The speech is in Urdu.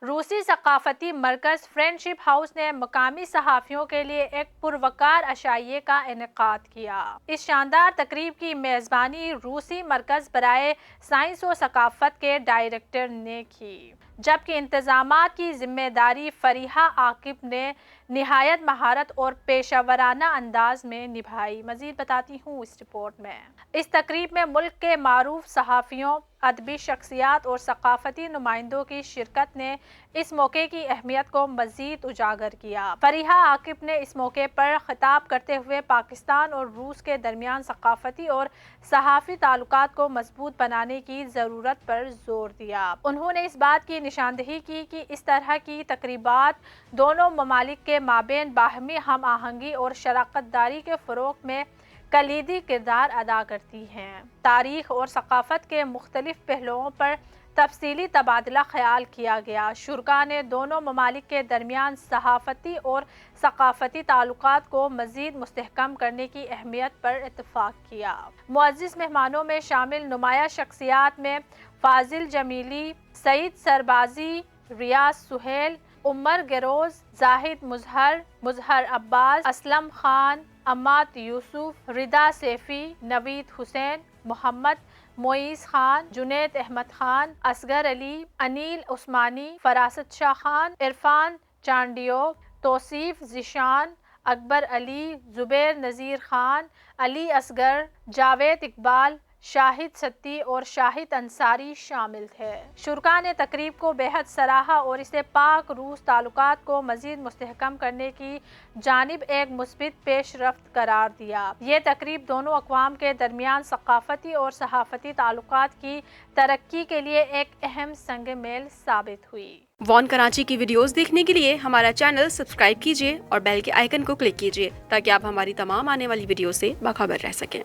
روسی ثقافتی مرکز فرینڈشپ ہاؤس نے مقامی صحافیوں کے لیے ایک پروقار عشائیے کا انعقاد کیا۔ اس شاندار تقریب کی میزبانی روسی مرکز برائے سائنس و ثقافت کے ڈائریکٹر نے کی، جبکہ انتظامات کی ذمہ داری فریحہ عاقب نے نہایت مہارت اور پیشہ ورانہ انداز میں نبھائی۔ مزید بتاتی ہوں اس رپورٹ میں۔ اس تقریب میں ملک کے معروف صحافیوں، ادبی شخصیات اور ثقافتی نمائندوں کی شرکت نے اس موقع کی اہمیت کو مزید اجاگر کیا۔ فریحہ عاقب نے اس موقع پر خطاب کرتے ہوئے پاکستان اور روس کے درمیان ثقافتی اور صحافتی تعلقات کو مضبوط بنانے کی ضرورت پر زور دیا۔ انہوں نے اس بات کی نشاندہی کی کہ اس طرح کی تقریبات دونوں ممالک کے مابین باہمی ہم آہنگی اور شراکت داری کے فروغ میں کلیدی کردار ادا کرتی ہیں۔ تاریخ اور ثقافت کے مختلف پہلوؤں پر تفصیلی تبادلہ خیال کیا گیا۔ شرکاء نے دونوں ممالک کے درمیان صحافتی اور ثقافتی تعلقات کو مزید مستحکم کرنے کی اہمیت پر اتفاق کیا۔ معزز مہمانوں میں شامل نمایاں شخصیات میں فاضل جمیلی، سعید سربازی، ریاض سہیل، عمر گروز، زاہد مظہر عباس، اسلم خان، عماد یوسف، رضا سیفی، نوید حسین، محمد معیز خان، جنید احمد خان، اصغر علی، انیل عثمانی، فراست شاہ خان، عرفان چانڈیو، توصیف ذیشان، اکبر علی، زبیر نذیر خان، علی اصغر، جاوید اقبال، شاہد ستی اور شاہد انصاری شامل تھے۔ شرکاء نے تقریب کو بےحد سراہا اور اسے پاک روس تعلقات کو مزید مستحکم کرنے کی جانب ایک مثبت پیش رفت قرار دیا۔ یہ تقریب دونوں اقوام کے درمیان ثقافتی اور صحافتی تعلقات کی ترقی کے لیے ایک اہم سنگ میل ثابت ہوئی۔ وان کراچی کی ویڈیوز دیکھنے کے لیے ہمارا چینل سبسکرائب کیجیے اور بیل کے آئیکن کو کلک کیجیے تاکہ آپ ہماری تمام آنے والی ویڈیو سے باخبر رہ سکیں۔